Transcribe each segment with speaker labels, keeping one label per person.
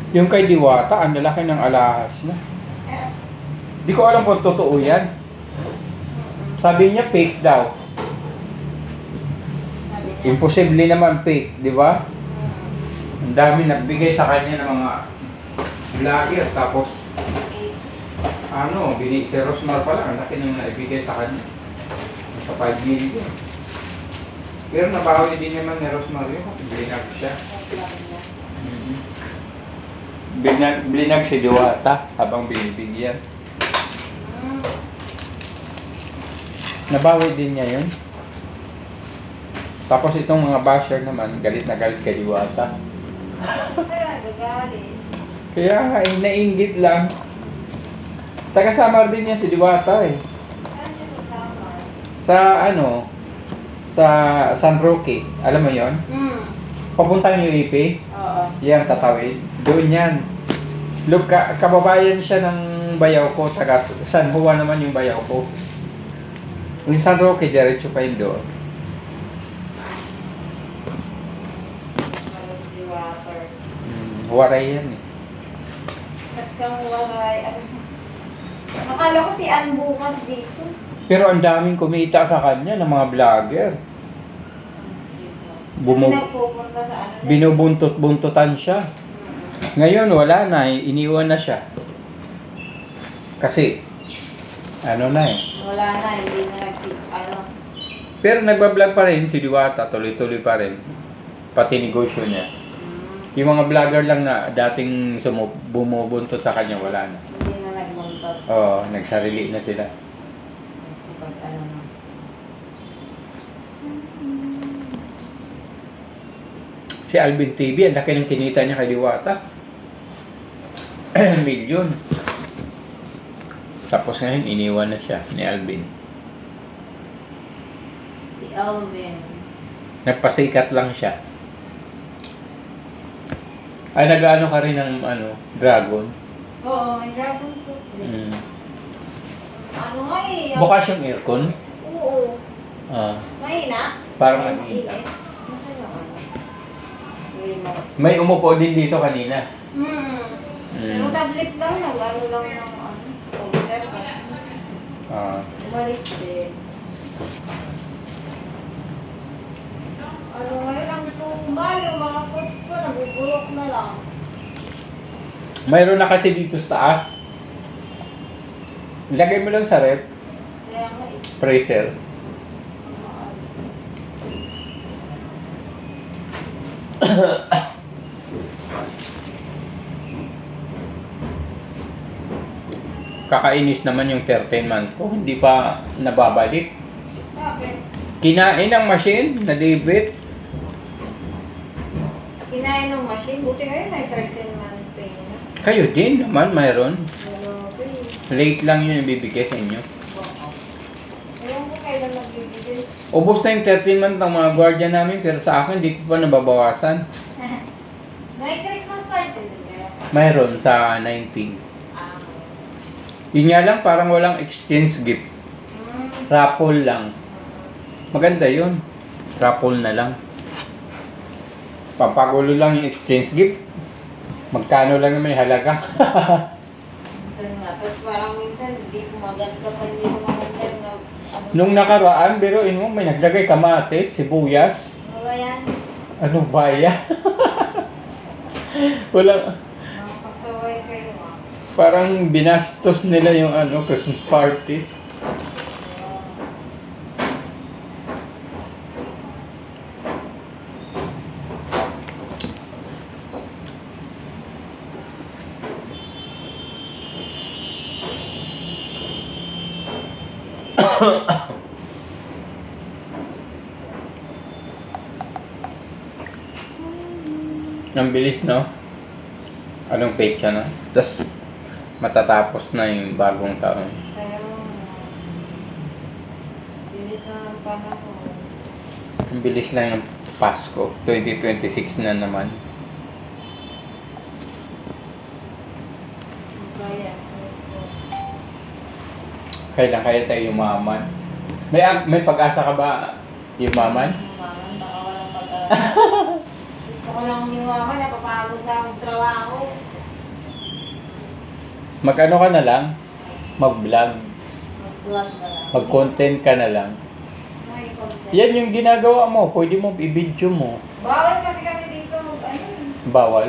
Speaker 1: Yung kay Diwata, ang lalaki ng alahas na. Di ko alam kung totoo yan. Sabi niya fake daw. Imposible naman fake, di ba? Ang dami nagbigay sa kanya ng mga vlogger. Tapos, si Rosmar pala, ang laki nang naibigay sa kanya. Sa 5 million. Pero nabawi din naman ni Rosmar yun kasi blinag siya. Blinag si Diwata habang binibigyan. Nabawi din niya yun. Tapos itong mga basher naman, galit na galit kay Diwata. Kaya nainggit lang. Taga-Samar din niya si Diwata eh. Sa San Roque. Alam mo yon? Papuntang UAP?
Speaker 2: Oo.
Speaker 1: Yan, tatawid. Doon yan. Look, kababayan siya ng bayaw ko. Taga San Juan naman yung bayaw ko. Yung San Roque, diretso pa yun doon. Waray yan eh.
Speaker 2: At kang waray. Akala ko si Ann bukas dito.
Speaker 1: Pero ang daming kumita sa kanya ng mga vlogger.
Speaker 2: Nagpupunta sa
Speaker 1: Binubuntot-buntutan siya. Ngayon wala na, iniwan na siya. Kasi
Speaker 2: Wala na, hindi na
Speaker 1: Pero nagbablog pa rin si Diwata, tuloy-tuloy pa rin. Pati negosyo niya. Yung mga vlogger lang na dating bumubuntot sa kanya, wala na.
Speaker 2: Hindi na nagbuntot.
Speaker 1: Oo, nagsarili na sila. Si Alvin TV, ang laki ng kinita niya kay Diwata. Milyon. Tapos ngayon, iniwan na siya ni Alvin.
Speaker 2: Si Alvin.
Speaker 1: Nagpasikat lang siya. Ay, nag-ano ka rin ng dragon?
Speaker 2: Oo, may dragon fruit.
Speaker 1: Bukas yung aircon?
Speaker 2: Oo. Mahina?
Speaker 1: Parang mahina. May umupo din dito kanina.
Speaker 2: Pero tablet lang, nag-ano lang ng computer. Umalis din. Ngayon ang tumal, yung mga fruits ko, nabubulok na lang.
Speaker 1: Mayroon na kasi dito sa taas. Ilagay mo lang sa rep. Freezer. Kakainis naman yung 13 month ko, hindi pa nababalik.
Speaker 2: Bakit?
Speaker 1: Kinain ng machine, na-debit.
Speaker 2: Kinain ng machine, buti ngayon may 13 month pay na.
Speaker 1: Kayo din naman mayroon.
Speaker 2: Okay.
Speaker 1: Late lang yun ibibigay sa inyo.
Speaker 2: Ewan ko kailan nagbibigay.
Speaker 1: Ubus na yung 13 month ng mga guardian namin, pero sa akin hindi ko pa nababawasan.
Speaker 2: May Christmas party din kaya?
Speaker 1: Mayroon sa 19. Yun nga lang, parang walang exchange gift. Raffle lang. Maganda yun. Raffle na lang. Papagulo lang yung exchange gift. Magkano lang yung may halaga.
Speaker 2: Minsan nga, tapos parang minsan hindi maganda pa, hindi maganda na
Speaker 1: Nung nakaraan, biruin mo, may naglagay kamatis, sibuyas.
Speaker 2: Wala yan.
Speaker 1: Ano ba yan? Walang...
Speaker 2: Makakasaway kayo
Speaker 1: Parang binastos nila yung Christmas party. Ang bilis, no? Anong petsa na? Tapos matatapos na yung bagong taon.
Speaker 2: Kaya bilis na ang panahon.
Speaker 1: Ang bilis lang yung Pasko. 2026 na naman. Kailan tayo yumaman? May pag-asa ka ba yumaman?
Speaker 2: Yumaman, baka walang pag-asa. Gusto ko lang yumaman, napapagod na akong trabaho.
Speaker 1: Mag-ano ka na lang, mag-vlog,
Speaker 2: Mag-vlog na lang.
Speaker 1: mag-content ka na lang.
Speaker 2: May content.
Speaker 1: Yan yung ginagawa mo, pwede mo i-video mo.
Speaker 2: Bawal kasi kami dito mag-ano.
Speaker 1: Bawal.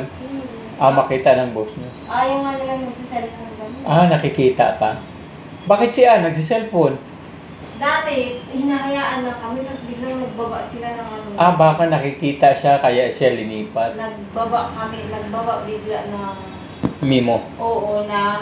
Speaker 1: Makita ng boss mo.
Speaker 2: Ayaw nga nilang nagsiselfone kami.
Speaker 1: Nakikita pa. Bakit siya nagsi-cellphone?
Speaker 2: Dati, hinahayaan na kami, tapos biglang nagbaba sila ng ano.
Speaker 1: Baka nakikita siya kaya siya linipat.
Speaker 2: Nagbaba bigla ng,
Speaker 1: Mimo.
Speaker 2: oo, na